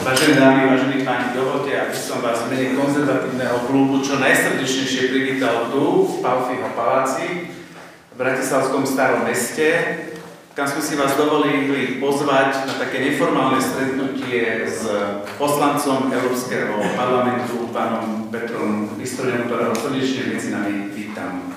Vážené dámy, vážení páni, dovolte, aby som vás v mene konzervatívneho klubu čo najsrdečnejšie privítal tu v Pálfiho paláci v Bratislavskom Starom meste, kam sme si vás dovolili pozvať na také neformálne stretnutie s poslancom Európskeho parlamentu, pánom Petrom Bystroňom, ktorého srdečne medzi nami vítam.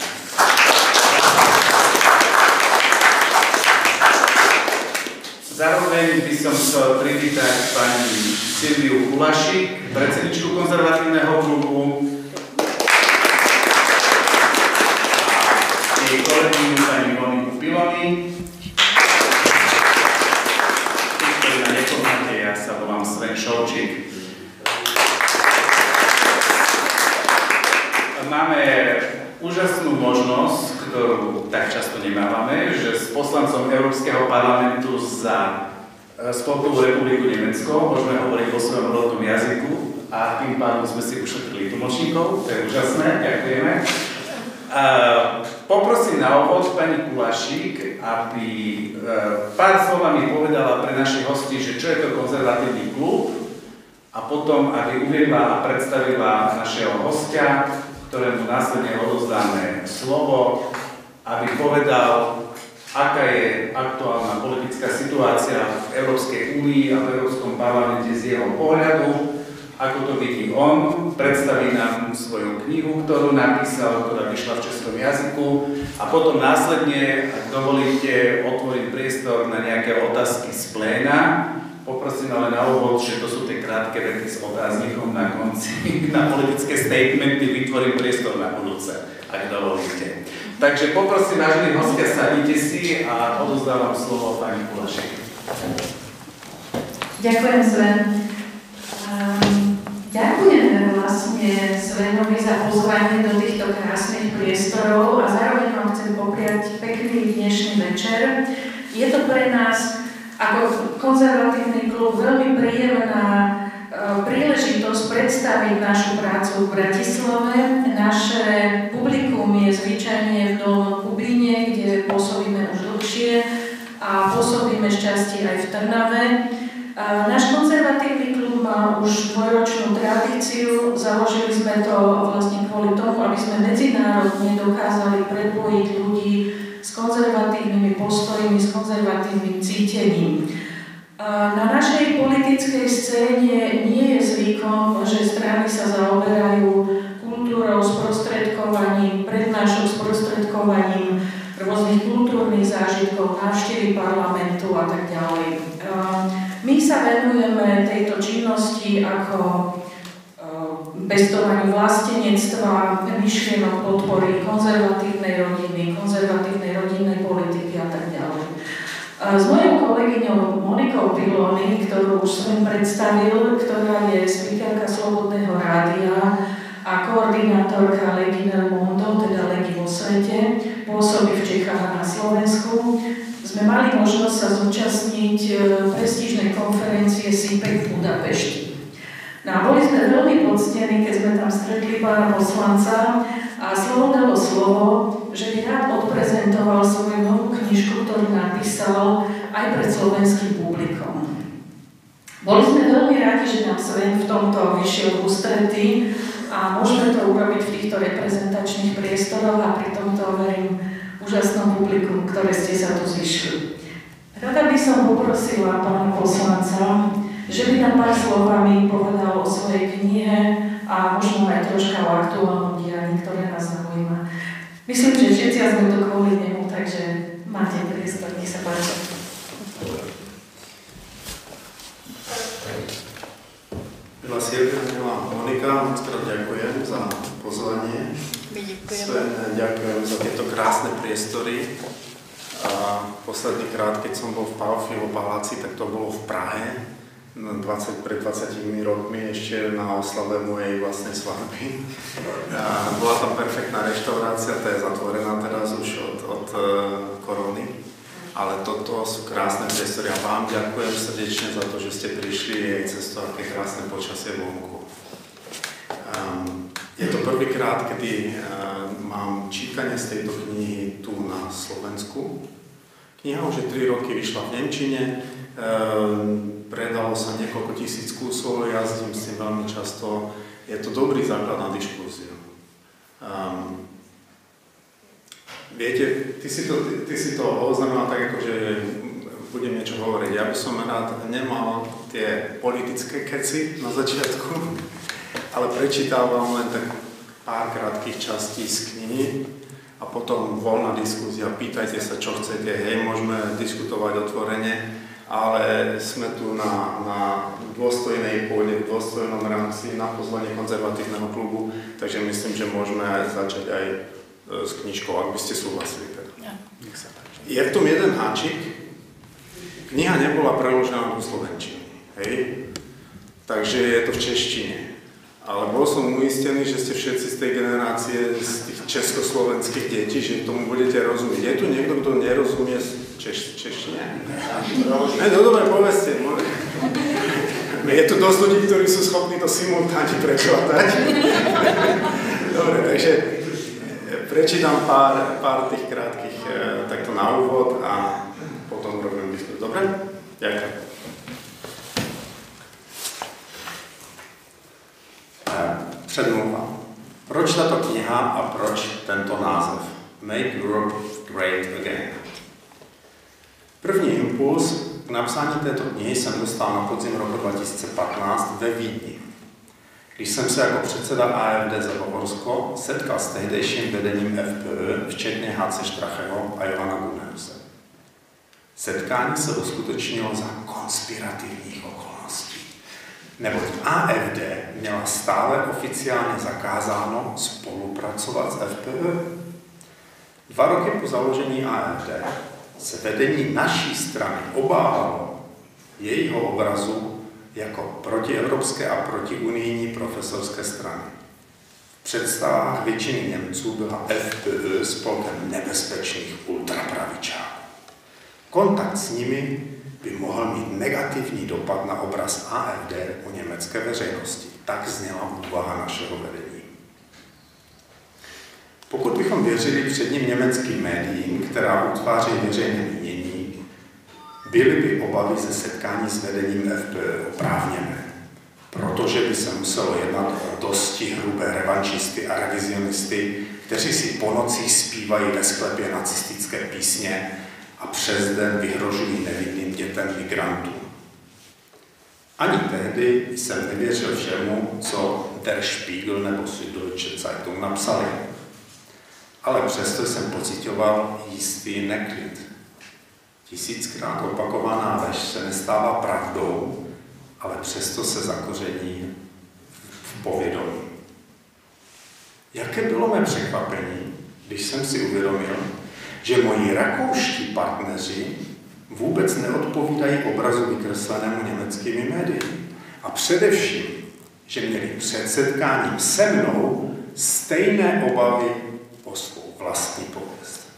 Zároveň by som chcel privítať pani Silviu Kulašik, predsedničku konzervatívneho klubu, a jej kolegyňu pani Moniku Piloni. Tí, ktorí ma nepoznáte, ja sa volám Sven Šovčík. Máme úžasnú možnosť, ktorú tak často nemávame, že s poslancom Európskeho parlamentu za Spolkovú republiku Nemecko môžeme hovoriť vo svojom rodnom jazyku a tým pádom sme si ušetrili tlmočníkov, to je úžasné, ďakujeme. Poprosím na úvod pani Kulašik, aby pár slovami povedala pre našich hostí, že čo je to konzervatívny klub, a potom aby uviedla a predstavila našeho hostia, ktorému následne odovzdáme slovo, aby povedal, aká je aktuálna politická situácia v Európskej únii a v Európskom parlamente z jeho pohľadu, ako to vidí on, predstaví nám svoju knihu, ktorú napísal, ktorá vyšla v českom jazyku, a potom následne, ak dovolíte, otvoriť priestor na nejaké otázky z pléna. Poprosím ale na úvod, že to sú tie krátke vety s otáznikom na konci, na politické statementy, vytvorím priestor na budúce, ak dovolíte. Takže poprosím, vážení hostia, sadnite si a odovzdávam slovo pani Kulašik. Ďakujem, Sven. Ďakujem vlastne Svenovi za pozvanie do týchto krásnych priestorov a zároveň vám chcem popriať pekný dnešný večer. Je to pre nás ako konzervatívny klub veľmi príjemná príležitosť predstaviť našu prácu v Bratislave. Naše publikum je zvyčajne v Dolnom Kubíne, kde pôsobíme už dlhšie a pôsobíme šťastie aj v Trnave. Náš konzervatívny klub má už dvojročnú tradíciu. Založili sme to vlastne kvôli tomu, aby sme medzinárodne dokázali prepojiť ľudí s konzervatívnymi postojmi, s konzervatívnym cítením. Na našej politickej scéne nie je zvykom, že strany sa zaoberajú kultúrou, sprostredkovaním, prednášok sprostredkovaním rôznych kultúrnych zážitkov, návštevy parlamentu a tak ďalej. My sa venujeme tejto činnosti ako pestovaniu vlastenectva, myšlienok podpory konzervatívnej rodiny, konzervatívnej rodinnej politiky a tak ďalej. S mojou kolegyňou Monikou Piloni, ktorú už som predstavil, ktorá je speakerka Slobodného rádia a koordinátorka Legy nel Mondo, teda Legy vo svete, pôsobí v Čechách a na Slovensku, sme mali možnosť sa zúčastniť prestížnej konferencie SIPEC v Budapešti. No a boli sme veľmi poctení, keď sme tam stretli pána poslanca a slovo dalo slovo, že by rád odprezentoval svoju novú knižku, ktorú napísal aj pred slovenským publikom. Boli sme veľmi radi, že nám Sven v tomto vyšiel v ústretí a môžeme to urobiť v týchto reprezentačných priestoroch a pri tomto, verím, úžasnom publiku, ktoré ste sa tu zišli. Rada by som poprosila pána poslanca, že by nám pár slovami povedal o svojej knihe a možno aj troška o aktuálnom dianí, ktoré nás zaujíma. Myslím, že všetci sme to kvôli nemu, takže máte priestor, nech sa páči. Milá Silvia, milá Monika, moc krát ďakujem za pozvanie. Sven, ďakujem za tieto krásne priestory. Posledný krát, keď som bol v Pálfiho paláci, tak to bolo v Prahe. Pred 20 rokmi ešte na oslave mojej vlastnej svadby. Bola tam perfektná reštaurácia, tá je zatvorená teraz už od korony. Ale toto sú krásne priestory a vám ďakujem srdečne za to, že ste prišli aj cez to, aké krásne počasie vonku. Je to prvýkrát, kedy mám čítanie z tejto knihy tu na Slovensku. Kniha už 3 roky vyšla v nemčine, Predalo sa niekoľko tisíc kusov, jazdím s tým veľmi často. Je to dobrý základ na diskúziu. Viete, ty si to oznamenal tak, ako že budem niečo hovoriť. Ja by som rád nemal tie politické keci na začiatku, ale prečítavam len tak pár krátkych častí z knihy a potom voľná diskúzia. Pýtajte sa, čo chcete, hej, môžeme diskutovať otvorene, ale sme tu na dôstojnej pôde, v dôstojnom rámci, na pozvanie konzervatívneho klubu, takže myslím, že môžeme aj začať aj s knižkou, ak by ste súhlasili. Ja. Je v tom jeden háčik. Kniha nebola preložená do slovenčiny, hej? Takže je to v češtine. Ale bol som uistený, že ste všetci z tej generácie, z tých československých detí, že tomu budete rozumieť. Je tu niekto, kto nerozumie češtine? No dobre, povedzte. Je tu dosť ľudí, ktorí sú schopní to simultáne prekladať. Dobre, takže prečítam pár tých krátkych takto na úvod a potom robím diskusiu. Dobre? Ďakujem. Předmluva. Proč tato kniha a proč tento název? Make Europe Great Again. První impuls k napsání této knihy jsem dostal na podzim roku 2015 ve Vídni, když jsem se jako předseda AfD za Bavorsko setkal s tehdejším vedením FPÖ, včetně Hace Stracheho a Johana Gunnerse. Setkání se uskutečnilo za konspirativních okolností, neboť AfD měla stále oficiálně zakázáno spolupracovat s FPÖ. 2 roky po založení AfD se vedení naší strany obávalo jejího obrazu jako protievropské a protiunijní profesorské strany. V představách většiny Němců byla FPÖ spolkem nebezpečných ultrapravičáků. Kontakt s nimi by mohl mít negativní dopad na obraz AfD u německé veřejnosti. Tak zněla úvaha našeho vedení. Pokud bychom věřili předním německým médiím, která utváří veřejné mínění, byly by obavy ze setkání s vedením FPÖ oprávněné, protože by se muselo jednat o dosti hrubé revanšisty a revizionisty, kteří si po nocích zpívají ve sklepě nacistické písně a přes den vyhrožují nevinným dětem migrantů. Ani tehdy jsem nevěřil všemu, co Der Spiegel nebo Süddeutsche Zeitung napsali. Ale přesto jsem pocitoval jistý neklid. 1000krát opakovaná lež se nestává pravdou, ale přesto se zakoření v povědomí. Jaké bylo mé překvapení, když jsem si uvědomil, že moji rakouští partneři vůbec neodpovídají obrazu vykreslenému německými médii. A především, že měli před setkáním se mnou stejné obavy o svou vlastní pověst.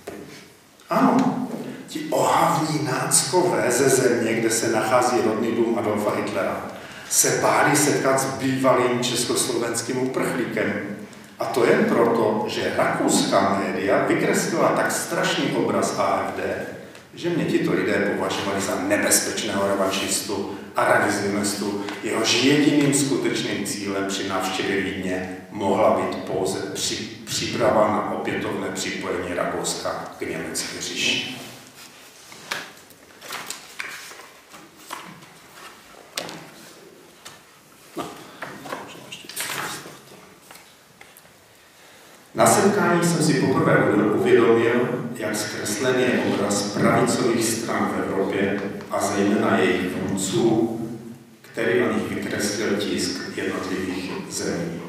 Ano, ti ohavní náckové ze země, kde se nachází rodný dům Adolfa Hitlera, se báli setkat s bývalým československým uprchlíkem. A to jen proto, že rakouská média vykreslila tak strašný obraz AfD, že mě tito lidé považovali za nebezpečného revanšistu a revizionistu, jehož jediným skutečným cílem při návštěvě Vídně mohla být pouze příprava na opětovné připojení Rakouska k německé říši. Na setkání jsem si poprvé uvědomil, jak zkreslený je obraz pravicových stran v Evropě a zejména jejich vůdců, který o nich vykreslil tisk jednotlivých zemí.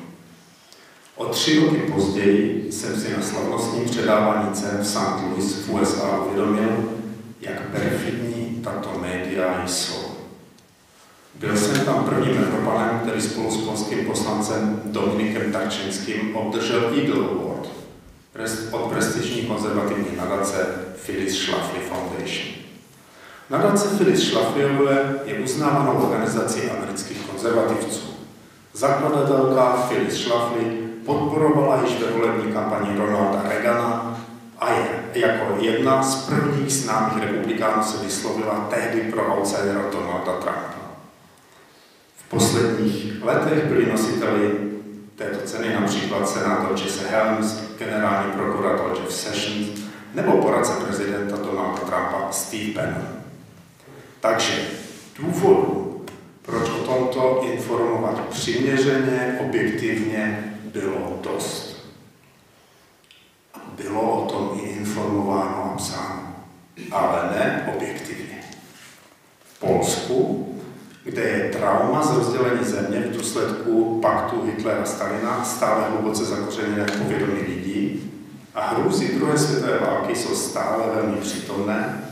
O 3 roky později jsem si na slavnostním předávání cen v St. Louis v USA uvědomil, jak perfidní tato média jsou. Byl jsem tam prvním Evropanem, který spolu s polským poslancem Dominikem Tarčenským obdržel Eagle Award od prestižní konzervativní nadace Phyllis Schlafly Foundation. Nadace Phyllis Schlaflyové je uznávanou organizací amerických konzervativců. Zakladatelka Phyllis Schlafly podporovala již ve volební kampani Ronalda Reagana A jako jedna z prvních známých republikánů se vyslovila tehdy pro outsidera Donalda Trumpa. V posledních letech byli nositeli této ceny například senátor Jesse Helms, generální prokurátor Jeff Sessions nebo poradce prezidenta Donalda Trumpa Steve Bannon. Takže důvodů, proč o tomto informovat přiměřeně, objektivně, bylo dost. Bylo o tom i informováno a psáno, ale ne objektivně. V Polsku, kde je trauma z rozdělení země v důsledku paktu Hitlera-Stalina stále hluboce zakořeněné v povědomí lidí a hrůzy druhé světové války jsou stále velmi přítomné,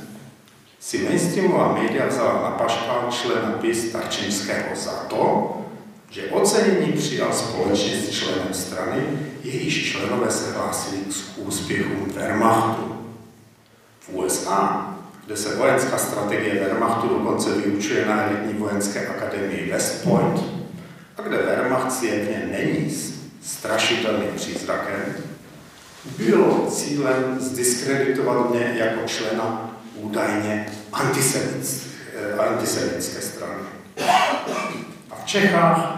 si mainstreamová média vzala na paškál člena PiS Tarčinského za to, že ocenění přijal společně s členem strany, jejíž členové se hlásili k úspěchům Wehrmachtu. V USA, kde se vojenská strategie Wehrmachtu dokonce vyučuje na elitní vojenské akademii West Point, a kde Wehrmacht zjevně není strašidelným přízrakem, bylo cílem zdiskreditovat mě jako člena údajně antisemitské strany. A v Čechách,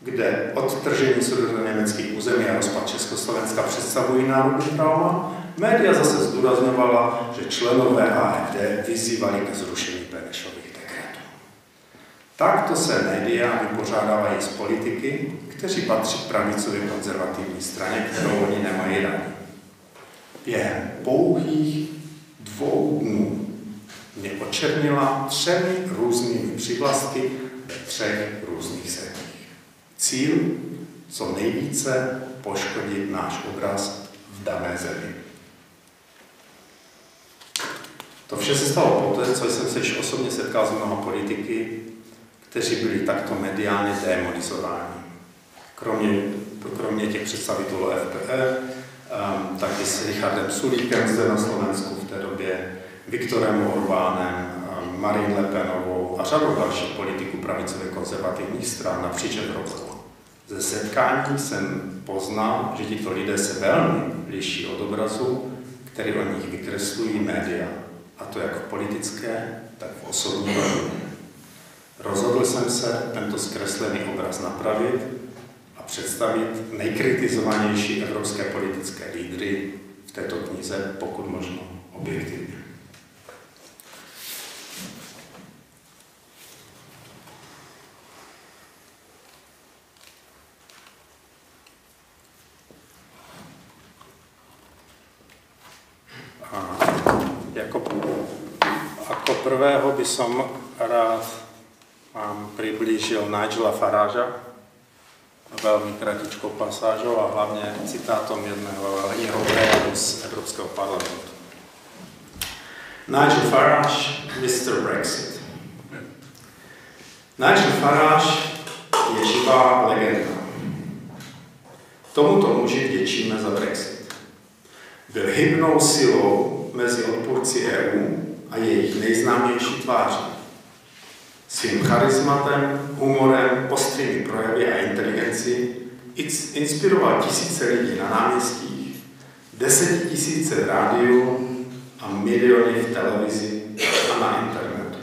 kde odtržení sudetoněmeckých území a rozpad Československa představují národní trauma, média zase zdůrazňovala, že členové AfD vyzývali ke zrušení Benešových dekretů. Takto se média vypořádávají z politiky, kteří patří k pravicově konzervativní straně, kterou oni nemají rádi. Během pouhých 2 dnů mě očernila 3 různými přívlastky ve 3 různých zemích. Cíl co nejvíce poškodit náš obraz v dané zemi. To vše se stalo poté, co jsem se již osobně setkal s mnoha politiky, kteří byli takto mediálně demonizováni. Kromě těch představitelů FPE, taky s Richardem Sulíkem zde na Slovensku v té době, Viktorem Orbánem, Marine Le Penovou a řadou dalších politiků pravicově konzervativních stran napříč Evropou. Ze setkání jsem poznal, že tito lidé se velmi liší od obrazu, který o nich vykreslují média, a to jak v politické, tak v osobní rovině. Rozhodl jsem se tento zkreslený obraz napravit a představit nejkritizovanější evropské politické lídry v této knize, pokud možno objektivně. Ako prvého by som rád vám priblížil Nigela Faragea veľmi kratičkou pasážou a hlavne citátom jedného jeho prejavu z Európskeho parlamentu. Nigel Farage, Mr. Brexit. Nigel Farage je živá legenda. Tomuto muži vděčíme za Brexit. Byl hybnou silou mezi odpůrci EU a jejich nejznámější tváří. Svým charizmatem, humorem, ostrými projevy a inteligenci inspiroval tisíce lidí na náměstích, 10 000 v rádiu a miliony v televizi a na internetu.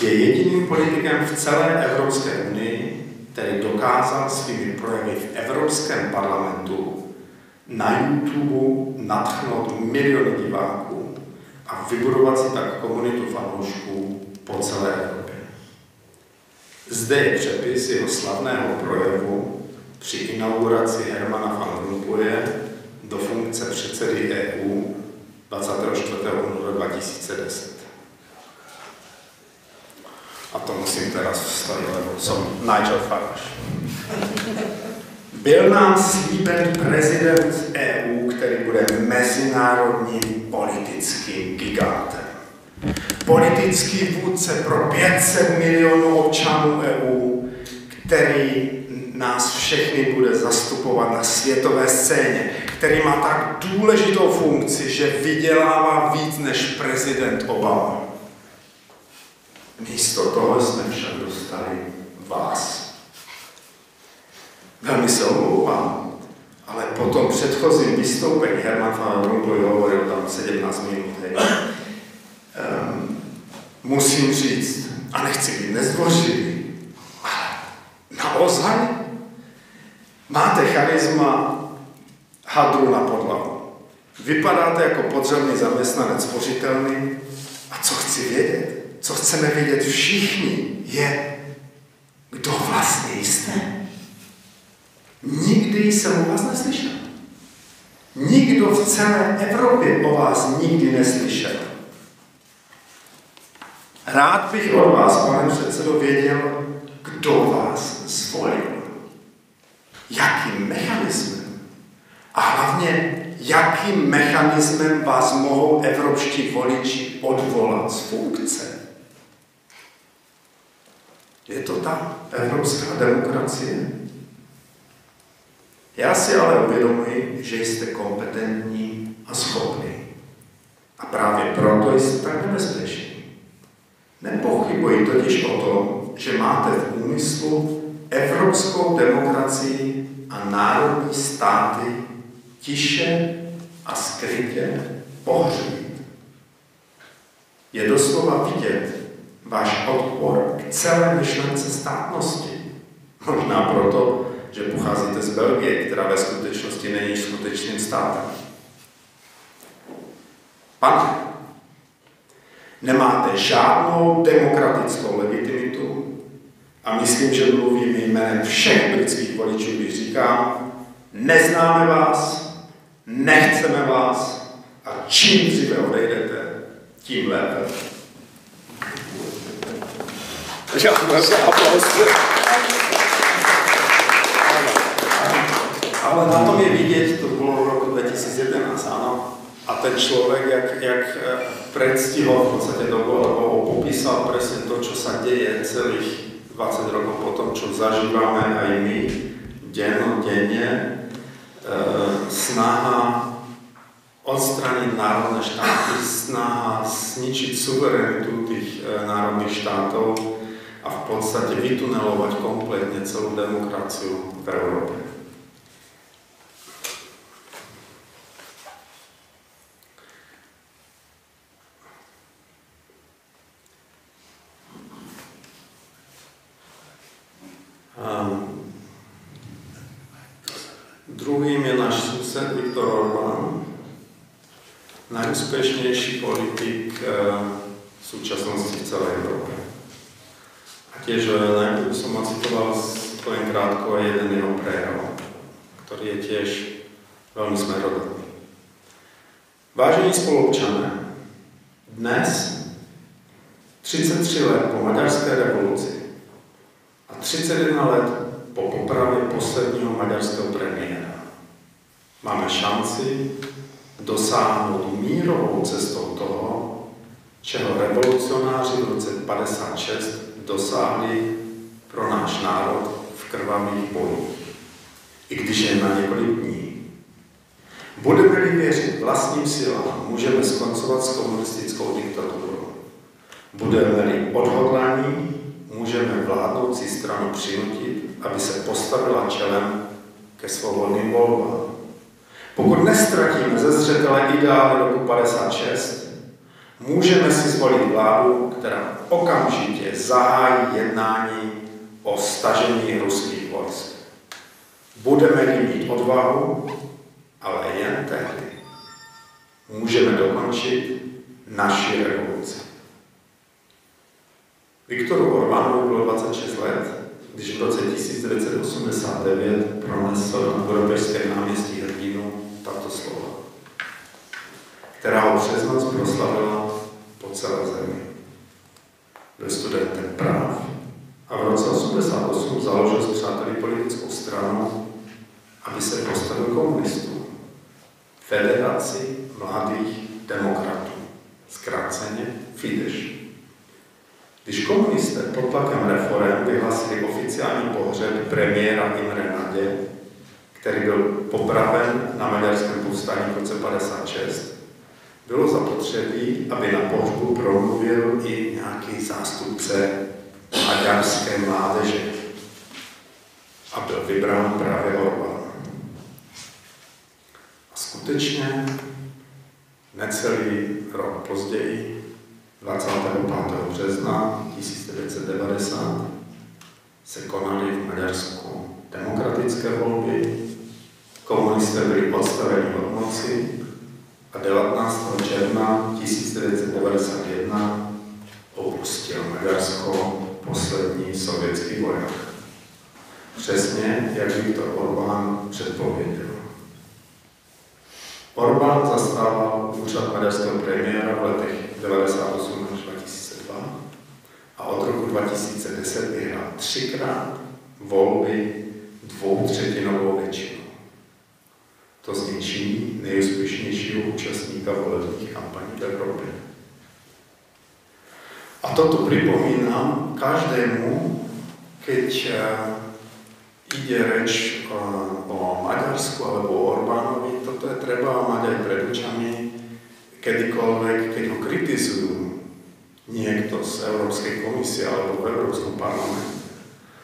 Je jediným politikem v celé Evropské unii, který dokázal svými projevy v Evropském parlamentu na YouTube nadchnout miliony diváků a vybudovat si tak komunitu fanoušků po celé Evropě. Zde je přepis jeho slavného projevu při inauguraci Hermana van Rompuye do funkce předsedy EU 24. února 2010. A to musím teraz vstavit, lebo som Nigel Farage. Byl nám slíben prezident EU, který bude mezinárodním politickým gigantem. Politický vůdce pro 500 milionů občanů EU, který nás všechny bude zastupovat na světové scéně, který má tak důležitou funkci, že vydělává víc než prezident Obama. Místo toho jsme však dostali vás. Velmi se omlouvám, ale po tom předchozím vystoupení, Herman van Rompuy hovoril tam 17 minut, hej, musím říct, a nechci být nezdvořilý, ale naozaj máte charisma hadru na podlahu. Vypadáte jako podřadný zaměstnanec spořitelný a co chci vědět, co chceme vědět všichni, je, kdo vlastně jste. Nikdy jsem o vás neslyšel. Nikdo v celé Evropě o vás nikdy neslyšel. Rád bych od vás, pane předsedo, věděl, kdo vás zvolil. Jakým mechanismem? A hlavně, jakým mechanismem vás mohou evropští voliči odvolat z funkce? Je to ta evropská demokracie? Já si ale uvědomuji, že jste kompetentní a schopní. A právě proto jste tak nebezpeční. Nepochybuji totiž o tom, že máte v úmyslu evropskou demokracii a národní státy tiše a skrytě pohřbít. Je doslova vidět váš odpor k celé myšlence státnosti. Možná proto, že pocházíte z Belgie, která ve skutečnosti není skutečným státem. Pane, nemáte žádnou demokratickou legitimitu a myslím, že mluvím jménem všech britských voličů, když říkám, neznáme vás, nechceme vás a čím dříve odejdete, tím lépe. Ale na tom je vidět, to bylo v roku 2011, áno. A ten človek, jak predstihol v podstate dobo popísal presne to, čo sa deje celých 20 rokov po tom, čo zažívame aj my denne. Snaha odstraniť národné štáty, snaha zničiť suverenitu tých národných štátov a v podstate vytunelovať kompletne celú demokraciu v Európe. Druhým je náš sused Viktor Orbán, najúspešnejší politik v súčasnosti v celej Európe. A tiež najprv som ocitoval poviem krátko jeden jeho prejav, ktorý je tiež veľmi smerodatný. Vážení spoluobčané, dnes, 33 let po maďarské revoluci a 31 let po popravě posledního maďarského premiéra, máme šanci dosáhnout mírovou cestou toho, čeho revolucionáři v roce 56 dosáhli pro náš národ v krvavých bojích, i když jen na několik dní. Budeme-li věřit vlastním silám, můžeme skoncovat s komunistickou diktaturou. Budeme-li odhodlaní, můžeme vládnoucí stranu přinutit, aby se postavila čelem ke svobodným volbám. Pokud nestratíme ze zřetele ideály roku 56, můžeme si zvolit vládu, která okamžitě zahájí jednání o stažení ruských vojsk. Budeme-li mít odvahu, ale jen tehdy můžeme dokončit naši revoluci. Viktoru Orbánovi bylo 26 let, když v roce 1989 pronesl na Budapešťském náměstí hrdinu tato slova, která ho přes noc proslavila po celé zemi. Byl studentem práv a v roce 1988 založil s přáteli politickou stranu, aby se postavil komunistům. Federaci mladých demokratů, zkráceně Fidesz. Když komunisté pod tlakem reforem vyhlásili oficiální pohřeb premiéra Imre Nadě, který byl popraven na maďarském povstání v roce 56, bylo zapotřebí, aby na pohřbu promluvil i nějaký zástupce maďarské mládeže. A byl vybrán právě Orbán. skutečne necelý rok později, 25. března 1990, se konaly v Maďarsku demokratické volby, komunisté byli odstaveni od moci a 19. června 1991 opustil Maďarsko poslední sovětský voják. Přesně, jak Viktor Orbán předpověděl. Orbán zastával úřad maďarského premiéra v letech 1998 až 2002 a od roku 2010 vyhrál 3krát volby 2/3 většinou. To z něj činí nejúspěšnějšího účastníka volebních kampaní v Evropě. A toto pripomínam každému, keď ide reč o Maďarsku alebo o Orbánovi, toto je treba mať aj pred očami, kedykoľvek, keď ho kritizujú niekto z Európskej komisie alebo v Európskom parlamente.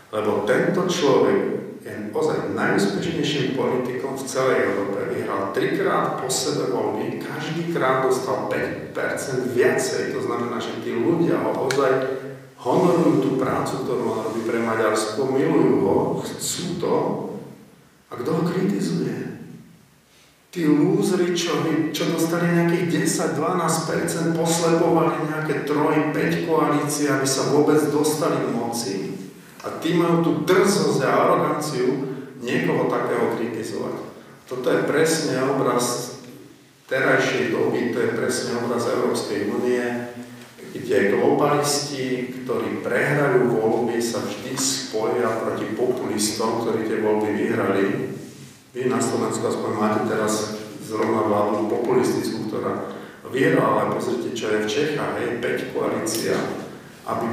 Lebo tento človek je ozaj najúspešnejším politikom v celej Európe. Vyhral 3krát po sebe voľby, každýkrát dostal 5% viacej. To znamená, že tí ľudia ho ozaj honorujú tú prácu, ktorú on robí pre Maďarsko, milujú ho, chcú to. A kto ho kritizuje? Tí lúzri, čo dostali nejakých 10-12%, poslepovali nejaké 3-5 koalície, aby sa vôbec dostali k moci. A tí majú tú drzosť a aroganciu niekoho takého kritizovať. Toto je presne obraz terajšej doby, to je presne obraz Európskej únie, kde globalisti, ktorí prehrajú voľby, sa vždy spoja proti populistom, ktorí tie voľby vyhrali. Vy na Slovensku aspoň máte teraz zrovna vládu populistickú, ktorá vyhrala, ale pozrite, čo je v Čechách, hej, 5 koalícia, aby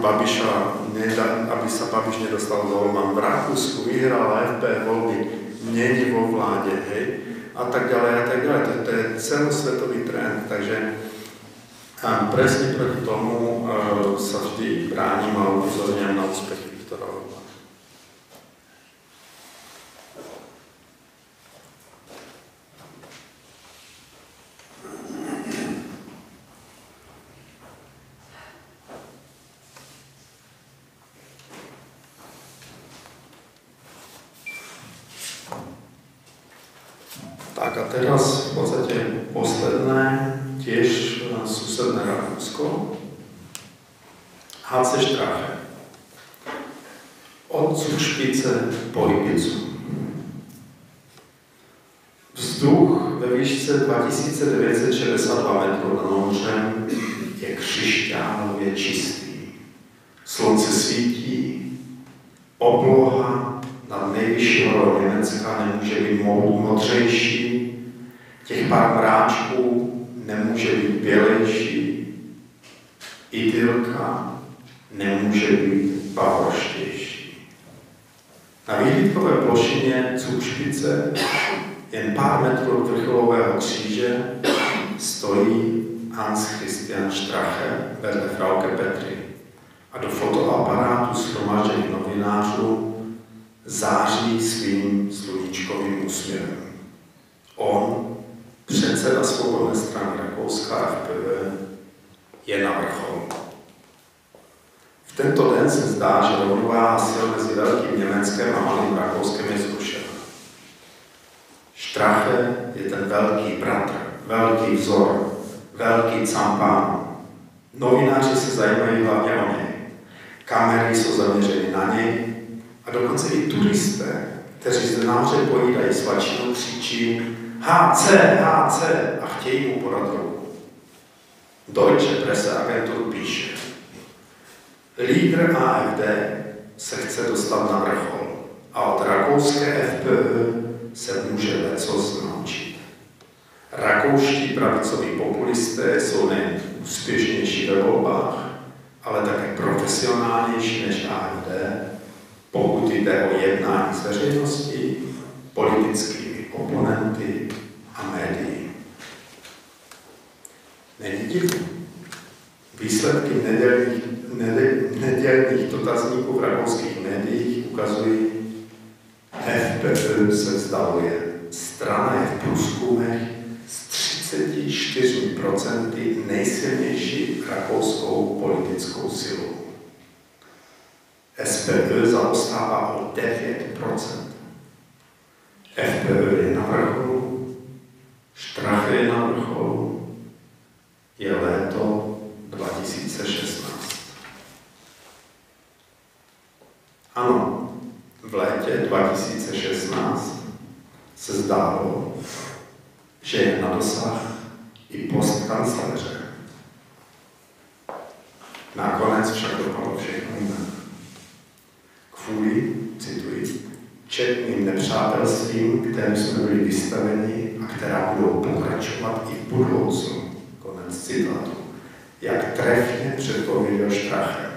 sa Babiš nedostal do voľbám. V Rakúsku vyhrala FPÖ voľby, není vo vláde, hej, a tak ďalej, a tak ďalej. To je celosvetový trend, takže a presne proti tomu sa vždy bránim a upozorňujem na úspechy Viktora Orbána. Tak a teraz v podstate posledné, tiež susedné Rakúsko, HC Strache. Od Zugspitze po Ibizu. Vzduch ve výšce 2962 metrů nad mořem je křišťálově čistý. Slunce svítí, obloha nad nejvyšší horou Německa nemůže být modřejší, těch pár mráčků nemůže být bělejší, idylka nemůže být pahorštější. Na výhlídkové plošině Zugspitze, jen pár metrů od vrcholového kříže, stojí Hans Christian Strache vedle Frauke Petry a do fotoaparátu shromažděných novinářů září svým sluníčkovým úsměvem. On, předseda Svobodné strany Rakouska FPÖ, je na vrcholu. V tento den se zdá, že rovnováha sil mezi Velkým Německem a Malým Rakouskem je zrušena. Strache je ten velký bratr, velký vzor, velký campán. Novináři se zajímají hlavně o něj. Kamery jsou zaměřeny na něj a dokonce i turisté, kteří zde nahoře pojídají svačinu, křičí HC, HC a chtějí mu podat ruku. Deutsche Presseagentur píše: lídr AfD se chce dostat na vrchol a od rakouské FPÖ se může lecos naučit. Rakouští pravicoví populisté jsou nejen úspěšnější ve volbách, ale také profesionálnější než AfD, pokud jde o jednání s veřejností, politickými oponenty a médií. Není divné. Výsledky nedělních dotazníků v rakouských médiích ukazují, FPÖ se vzdaluje. Strana je v průzkumech 34% nejsilnější rakouskou politickou silou. SPÖ zaostává o 9%. FPÖ je na vrcholu, Strache je na vrcholu, je léto 2016. Ano, v létě 2016 se zdálo, že je na dosah i post kancléře. Nakonec však dopadlo všechno jinak. Kvůli, cituji, četným nepřátelstvím, kterým jsme byli vystaveni a která budou pokračovat i v budoucnu. Konec citátu. Jak trefně předpověděl Strache.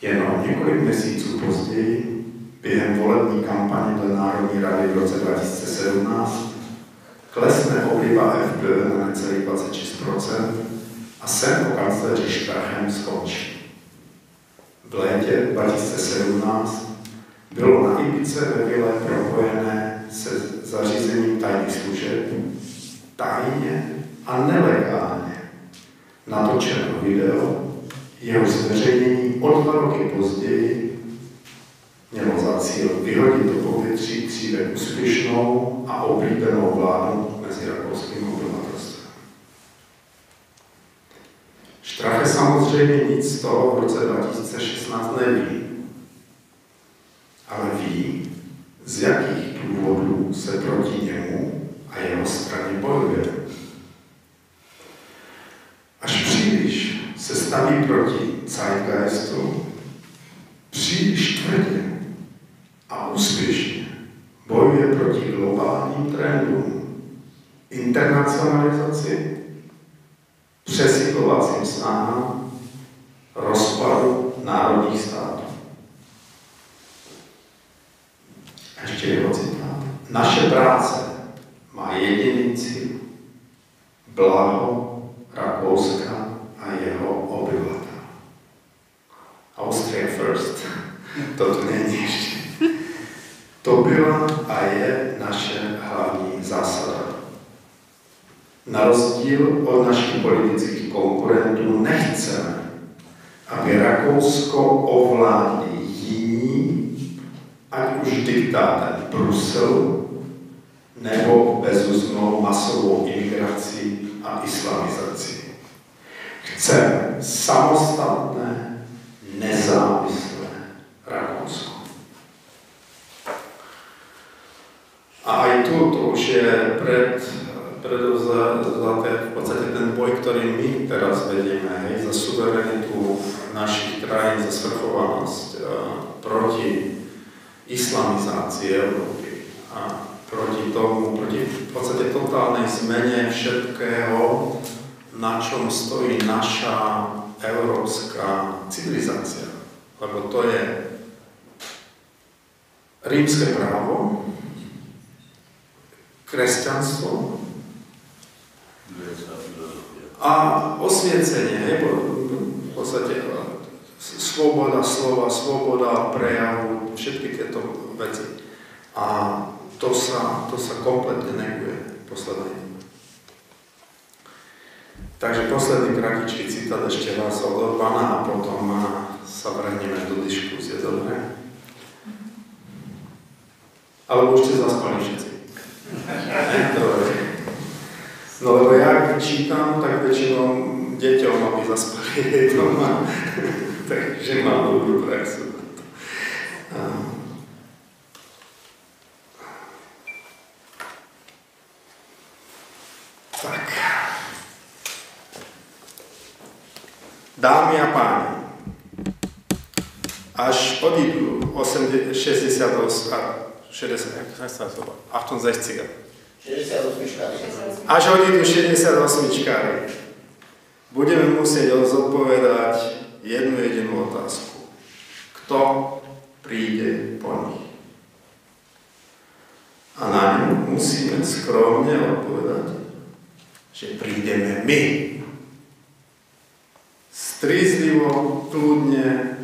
Jen o několik měsíců později, během volební kampaně do Národní rady v roce 2017, klesne obliba FPÖ na necelých 26% a sen o kancléři Strachem skončí. V létě 2017 bylo na Ibize ve vile propojené se zařízením tajných služeb tajně a nelegálně natočeno video, jeho zveřejnění o 2 roky později mělo za cíl vyhodit do povětří dříve úspěšnou a oblíbenou vládu mezi rakouským obyvatelstvem. Strache samozřejmě nic z toho v roce 2016 neví, ale ví, z jakých důvodů se proti němu a jeho straně bojuje. Až příliš se staví proti Zeitgeistu, příliš tvrdě a úspěšně bojuje proti globálním trendům, internacionalizaci, přesidlovacím snahám, rozpadu národních států. A ještě jeho citát. Naše práce má jediný cíl. Blaho Rakouska a jeho obyvatel. Austria first. To tu není ještě. To byla a je naše hlavní zásada. Na rozdíl od našich politických konkurentů nechceme, aby Rakousko ovládli jiní, ať už diktátem Bruselu, nebo bezúznou masovou imigrací a islamizací. Chceme samostatné, nezávislé Rakousko. A aj tu to už je predovzaté v podstate ten boj, ktorý my teraz vedieme, za suverenitu našich krajín, za svrchovanosť, proti islamizácii Európy a proti v podstate totálnej zmene všetkého, na čom stojí naša európska civilizácia. Lebo to je rímske právo, kresťanstvo a osviecenie, v podstate sloboda slova, sloboda prejavu, všetky tieto veci. A to sa kompletne neguje posledný. Takže posledný kratičký citát ešte vás od Orbána a potom sa vrhneme do diskusie, dobre? Alebo už ste zaspali všetci? Dobre. No lebo ja keď čítam, tak väčšinou deťom, aby zaspali doma. Takže mám dobrú praxu. Tak. Dámy a páni, až odídu 68 až odídu 68-čkári, budeme musieť zodpovedať jednu jedinú otázku. Kto príde po nich? A na ňu musíme skromne odpovedať, že prídeme my. Strízlivo, kľudne,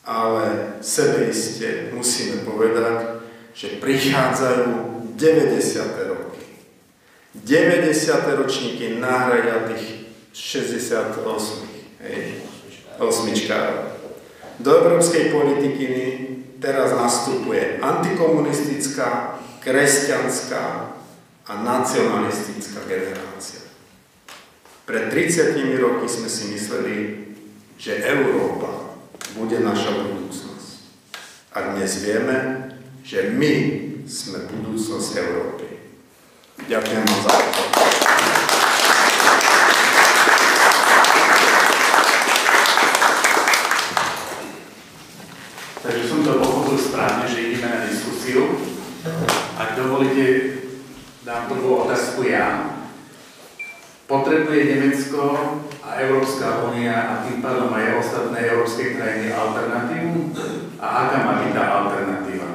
ale sebeiste musíme povedať, že prichádzajú 90. roky. 90. ročníky nahradia tých 68. Osmičkárov. Do európskej politiky teraz nastupuje antikomunistická, kresťanská a nacionalistická generácia. Pred 30 roky sme si mysleli, že Európa bude naša budúcnosť. A dnes vieme, že my sme budúcnosť Európy. Ďakujem vám za pozornosť. Takže som to pochopil správne, že ideme na diskusiu. Ak dovolíte, dám prvú otázku ja. Potrebuje Nemecko a Európska únia a tým pádom aj ostatné európske krajiny alternatívu? A aká má byť tá alternatíva?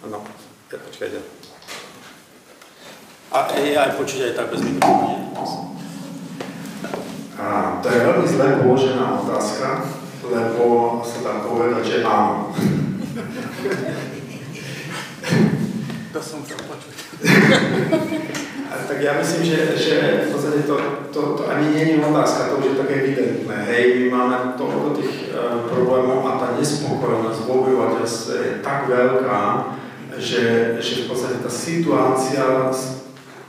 No, počkajte. A aj počuť aj tak bez mikrofónu. To je veľmi zle položená otázka, lebo sa dá povedať, že áno. To som chcel počuť. Tak ja myslím, že v podstate to ani nie je otázka, to už je také evidentné. Hej, my máme toľko tých problémov a tá nespokojnosť v obyvateľstve je tak veľká, že v podstate tá situácia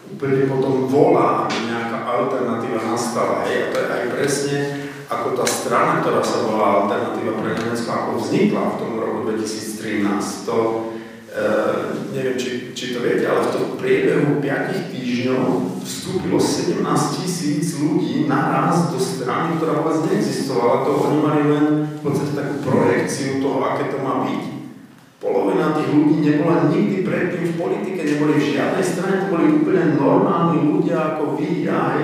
úplne potom volá, aby nejaká alternatíva nastala. Hej, a to je aj presne ako tá strana, ktorá sa volá Alternatíva pre Nemecko, ako vznikla v tom roku 2013. To neviem, či to viete, ale v tom priebehu 5 týždňov vstúpilo 17 000 ľudí naraz do strany, ktorá vôbec neexistovala. To oni mali len v podstate takú projekciu toho, aké to má byť. Polovina tých ľudí nebola nikdy predtým v politike, neboli v žiadnej strane, to boli úplne normálni ľudia ako vy aj,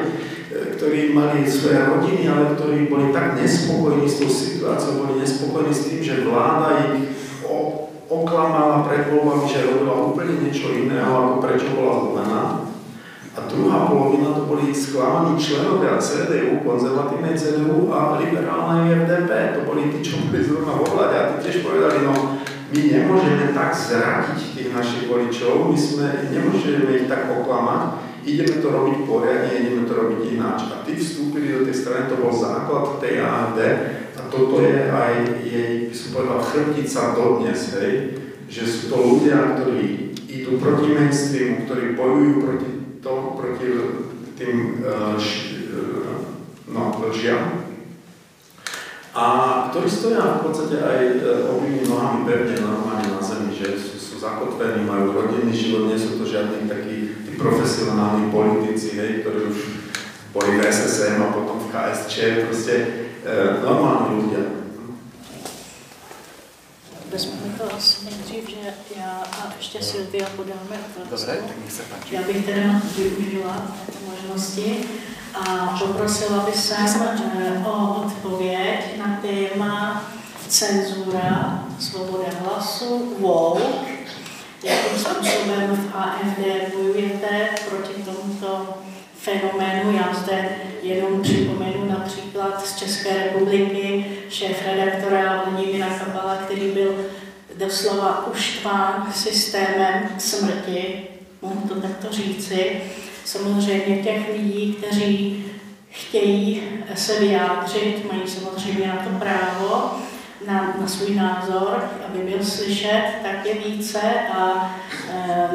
ktorí mali svoje rodiny, ale ktorí boli tak nespokojní s tou situáciou, boli nespokojní s tým, že vláda ich oklamala pred voľbami, že robila úplne niečo iného, ako prečo bola zvolená. A druhá polovina to boli sklamaní členovia CDU, konzervatívnej CDU a liberálnej FDP. To boli tí, čo boli zrovna vo vláde a tí tiež povedali, no my nemôžeme tak zradiť tých našich voličov, my nemôžeme ich tak oklamať, ideme to robiť poriadne, ideme to robiť ináč. A tí vstúpili do tej strany, to bol základ tej AfD a toto je aj jej, by som povedal, chrbtica dodnes, hej, že sú to ľudia, ktorí idú proti mainstreamu, ktorí bojujú proti tým lžiam a ktorí stoja v podstate aj obými nohami pevne normálne na zemi, že sú zakotvení, majú rodinný život, nie sú to žiadni takí tí profesionálni politici, hej, ktorí už boli v SSM a potom v KSČ, proste normálni ľudia. Vezmeme to asi nejdřív, že já a ještě Silvia podáme otázku. Dobre, tak nech sa páči. Já bych teda využila této možnosti a poprosila bych se o odpověď na téma cenzura, svoboda hlasu, woke, jakým způsobem v AfD bojujete proti tomuto fenoménu. Já zde jenom připomenu například z České republiky šéfredaktora Vladimíra Kabala, který byl doslova uštván systémem smrti, mohu to takto říci. Samozřejmě těch lidí, kteří chtějí se vyjádřit, mají samozřejmě na to právo, na svůj názor, aby byl slyšet, tak je více a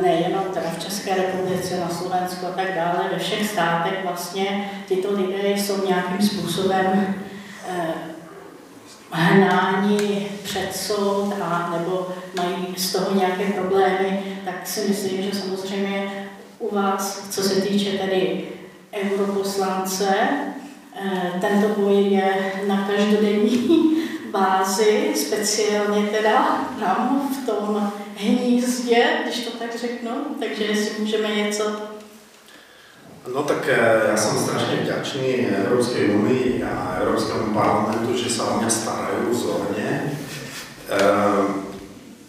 nejenom teda v České republice, na Slovensku a tak dále, ve všech státech vlastně tyto lidé jsou nějakým způsobem hnáni před soud a nebo mají z toho nějaké problémy, tak si myslím, že samozřejmě u vás, co se týče tedy europoslance, tento boj je na každodenní bázi, speciálně teda tam v tom hnízdě, když to tak řeknu, takže jestli můžeme něco. No tak ja som strašne vďačný Európskej únii a Európskemu parlamentu, že sa o mňa starajú vzorne.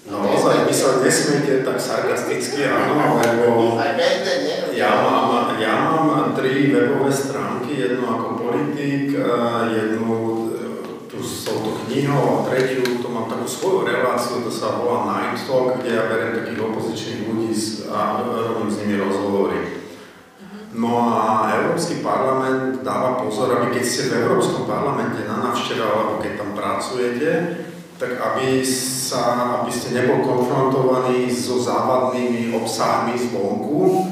No ozaj, vy sa nesmiete tak sarkasticky, áno, lebo ja mám 3 webové stránky, jednu ako politik, jednu tu z touto knihou a tretiu, to mám takú svoju reláciu, to sa volá Night Talk, kde ja beriem takých opozičných ľudí a robím s nimi rozhovory. No a Európsky parlament dáva pozor, aby keď ste v Európskom parlamente na návšteve alebo keď tam pracujete, tak aby ste nebol konfrontovaní so závadnými obsahmi zvonku.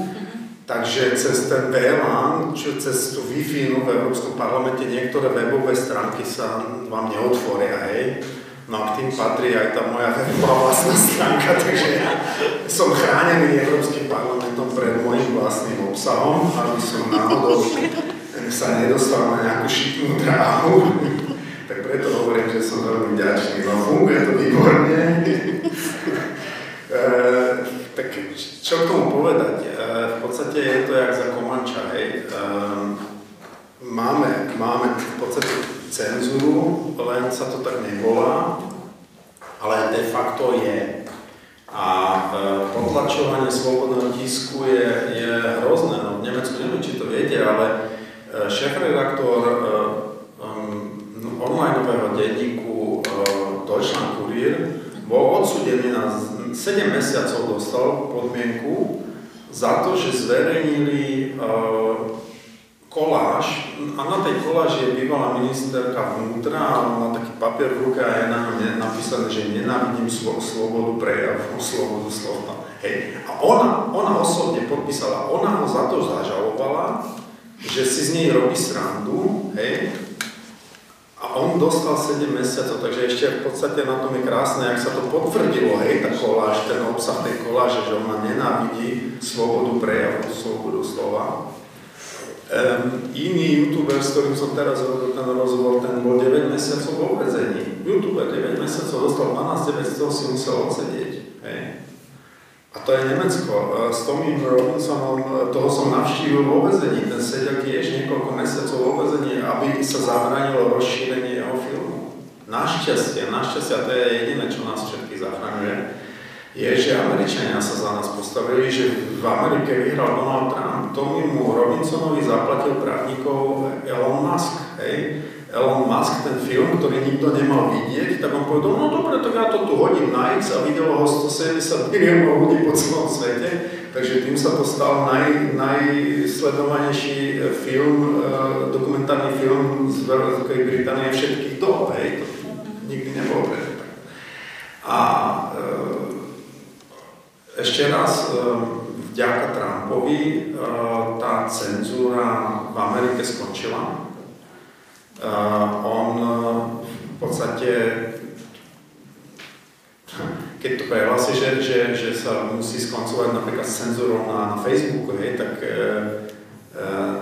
Takže cez ten VLAN, cez tú Wi-Fi v Európskom parlamente niektoré webové stránky sa vám neotvoria, hej. No a k tým patrí aj tá moja webová vlastná stránka, takže ja som chránený Európskym parlamentom pred môjim vlastným obsahom, aby som náhodou sa nedostal na nejakú šitnú dráhu. Tak preto hovorím, že som veľmi vďačný. No funguje to výborne. Tak čo k tomu povedať? V podstate je to jak za Komanča, hej. Máme v podstate cenzúru, len sa to tak nevolá, ale de facto je. A potlačovanie slobodného tisku je hrozné. No, v Nemecku neviem, či to viete, ale šéfredaktor onlineového denníku Deutschland Kurier bol odsúdený na 7 mesiacov, dostal podmienku za to, že zverejnili koláž a na tej koláži je bývalá ministerka vnútra a má taký papier v ruke a je na ňom napísané, že nenávidím slobodu prejavu, slobodu slova. Hej. A ona osobne podpísala, ona ho za to zažalovala, že si z nej robí srandu, hej. A on dostal 7 mesiacov, takže ešte v podstate na tom je krásne, jak sa to potvrdilo, hej, tá koláž, ten obsah tej koláže, že ona nenávidí slobodu prejavu, slobodu slova. Iný youtuber, s ktorým som teraz robil ten rozhovor, ten bol 9 mesiacov vo väzení. Youtuber 9 mesiacov dostal 12 mesiacov, si musel odsedieť. Hej. A to je Nemecko. S Tomím Robinsonom, toho som navštívil vo väzení. Ten sedel tiež niekoľko mesiacov vo väzení, aby sa zabránilo rozšírenie jeho filmu. Našťastie, to je jediné, čo nás všetkých zachraňuje, je, že Američania sa za nás postavili, že v Amerike vyhral Donald Trump. Tomimu Robinsonovi zaplatil právnikov Elon Musk. Hej. Elon Musk, ten film, ktorý nikto nemal vidieť, tak on povedal, no dobre, tak ja to tu hodím na X a videlo ho 170 miliónov ľudí po celom svete. Takže tým sa to stal najsledovanejší film, dokumentárny film z Veľkej Británie všetkých dob. Hej. To nikdy nebolo predtým. A ešte raz, vďaka Trumpovi tá cenzúra v Amerike skončila. On v podstate, keď to prehlási, že sa musí skoncovať napríklad s cenzúrou na Facebooku, hej, tak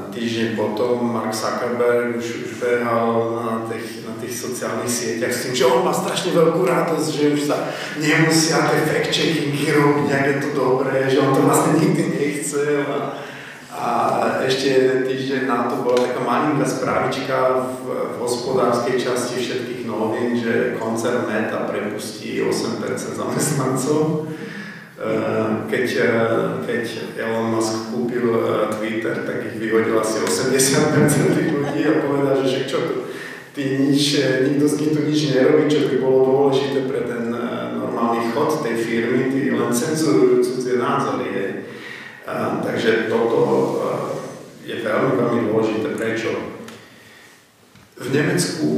týždeň potom Mark Zuckerberg už behal na tých sociálnych sieťach s tým, že on má strašne veľkú radosť, že už sa nemusia tie fact-checkingy robiť, jak je to dobré, že on to vlastne nikdy nechce. A ešte týždeň na to bola taká malinká správička v hospodárskej časti všetkých novín, že koncern Meta prepustí 8% zamestnancov. Keď Elon Musk kúpil Twitter, tak ich vyhodil asi 80% tých ľudí a povedal, že čo tu, nikto z nich tu nič nerobí, čo by bolo dôležité pre ten normálny chod tej firmy, tí len cenzurujú cudzie názory. Takže toto je veľmi, veľmi dôležité. Prečo? V Nemecku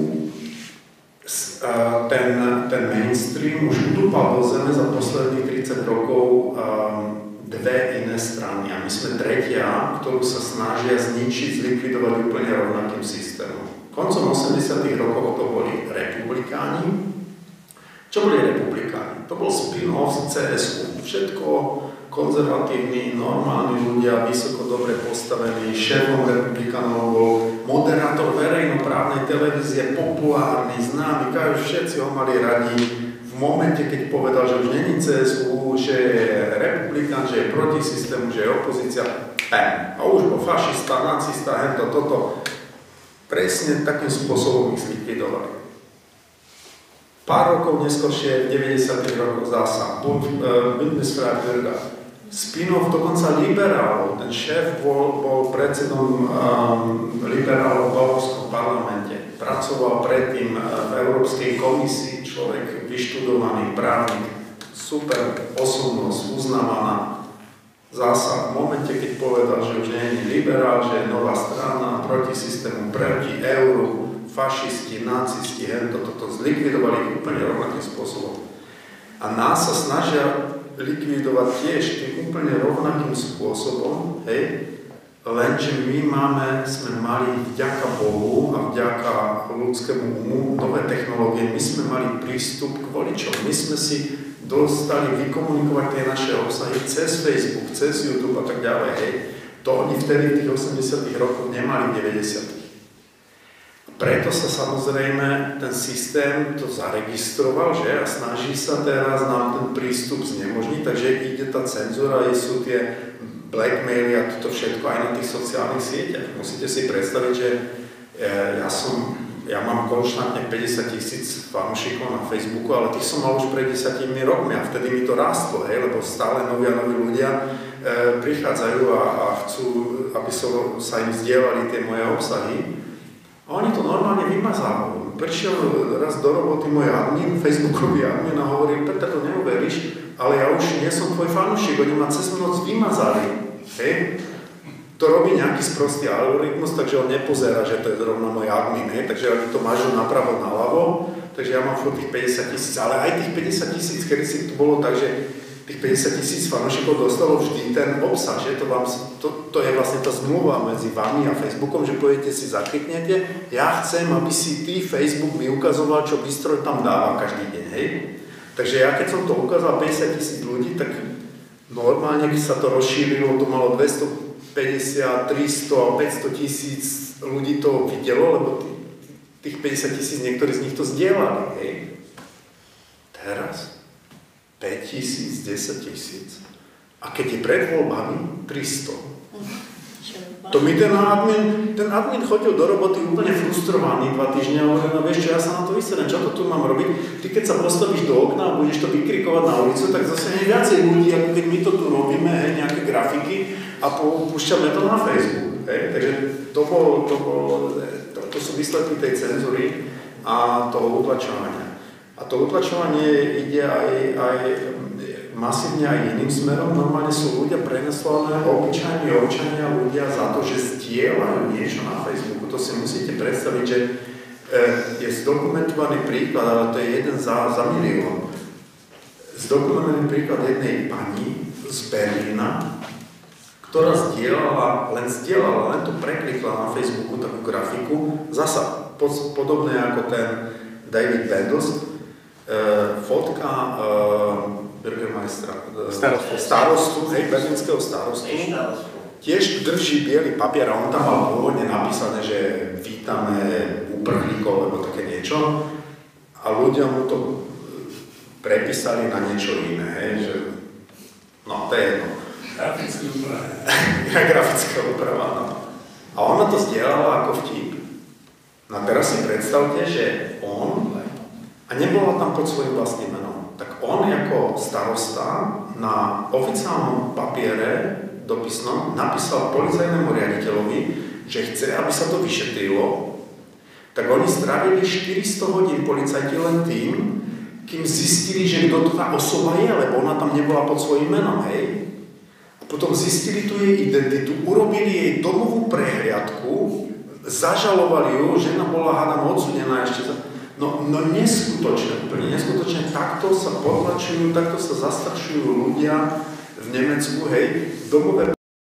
ten mainstream už utúpal do zeme za posledných 30 rokov dve iné strany. A my sme tretia, ktorú sa snažia zničiť, zlikvidovať úplne rovnakým systémom. Koncom 80. rokov to boli republikáni. Čo boli republikáni? To bol spin-off z CSU. Všetko konzervatívni, normálni ľudia, vysoko dobre postavení. Šéfom republikánov bol moderátor verejnoprávnej televízie, populárny, známy, všetci ho mali radi. V momente, keď povedal, že už není CSU, že je republikán, že je proti systému, že je opozícia, a už bol fašista, nacista, toto. Presne takým spôsobom ich zlikvidovali. Pár rokov neskôršie, v 90. rokoch zasa, Bundesrat Bürger, spin-off dokonca liberálov. Ten šéf bol predsedom liberálov v Bavorskom parlamente. pracoval predtým v Európskej komisii, človek vyštudovaný právnik, super osobnosť, uznávaná. Zasa v momente, keď povedal, že už nie je liberál, že je nová strana proti systému, proti euru, fašisti, nacisti, toto zlikvidovali úplne rovnakým spôsobom. A nás sa snažia likvidovať tiež tým úplne rovnakým spôsobom, hej, lenže my sme mali vďaka Bohu a vďaka ľudskému umu nové technológie, my sme mali prístup k voličom, my sme si dostali vykomunikovať tie naše obsahy cez Facebook, cez YouTube a tak ďalej, hej. To oni vtedy v tých 80 rokoch nemali v 90. Preto sa samozrejme ten systém to zaregistroval, že? A snaží sa teraz nám ten prístup znemožniť, takže ide tá cenzúra, sú tie blackmaily a toto všetko aj na tých sociálnych sieťach. Musíte si predstaviť, že ja mám konštantne 50 000 fanúšikov na Facebooku, ale tých som mal už pred 10 rokmi a vtedy mi to rástlo, hej, lebo stále noví ľudia prichádzajú a chcú, aby sa im zdieľali tie moje obsahy. A oni to normálne vymazávajú. Prišiel raz do roboty môj admin, Facebookový admin a hovorí, Peter, to neuveríš, ale ja už nie som tvoj fanúšik, oni ma cez noc vymazali. Hej? To robí nejaký sprostý algoritmus, takže on nepozerá, že to je zrovna môj admin, hej? Takže oni to mažú napravo, naľavo, takže ja mám furt tých 50 000, ale aj tých 50 000, kedy si to bolo tak, že tých 50 000 fanúšikov dostalo vždy ten obsah, že to je vlastne tá zmluva medzi vami a Facebookom, že pôjdete si zachytnete, ja chcem, aby si ty Facebook mi ukazoval, čo Bystroj tam dáva každý deň, hej? Takže ja keď som to ukázal 50 000 ľudí, tak normálne, keď sa to rozšírilo, to malo 250, 300 a 500 000 ľudí to videlo, lebo tých 50 000, niektorí z nich to zdieľali, hej? Teraz 5 000, 10 000. A keď je pred voľbami, 300. To mi ten admin chodil do roboty úplne frustrovaný 2 týždne a hovoril, no vieš čo, ja sa na to vyserem, čo to tu mám robiť? Ty keď sa postavíš do okna a budeš to vykrikovať na ulicu, tak zase je viacej ľudí, ako keď my to tu robíme, hej, nejaké grafiky a púšťame to na Facebook. Hej? Takže to sú výsledky tej cenzúry a toho utlačovania. A to utlačovanie ide aj masívne aj iným smerom. Normálne sú ľudia preneslované, obyčajní občania ľudia za to, že zdieľajú niečo na Facebooku. To si musíte predstaviť, že je zdokumentovaný príklad, ale to je jeden za milión. Zdokumentovaný príklad jednej pani z Berlína, ktorá len to preklikla na Facebooku takú grafiku, zasa podobné ako ten David Bedus, fotka Bürgermeistra, starostu, berlínskeho starostu, tiež drží biely papier a on tam mal pôvodne napísané, že vítame uprchlíkov, alebo také niečo a ľudia mu to prepísali na niečo iné, hej, že no, to je jedno. Grafická úprava, no. A ona to zdieľala ako vtip. No teraz si predstavte, že on, a nebola tam pod svojím vlastným menom, tak on ako starosta na oficiálnom papiere dopisnom napísal policajnému riaditeľovi, že chce, aby sa to vyšetrilo, tak oni strávili 400 hodín policajti len tým, kým zistili, že kto to tá osoba je, lebo ona tam nebola pod svojím menom, hej. A potom zistili tu jej identitu, urobili jej domovú prehliadku, zažalovali ju, žena bola hádam odsúdená ešte za... No neskutočne, úplne neskutočne, takto sa potlačujú, takto sa zastrašujú ľudia v Nemecku, hej, domové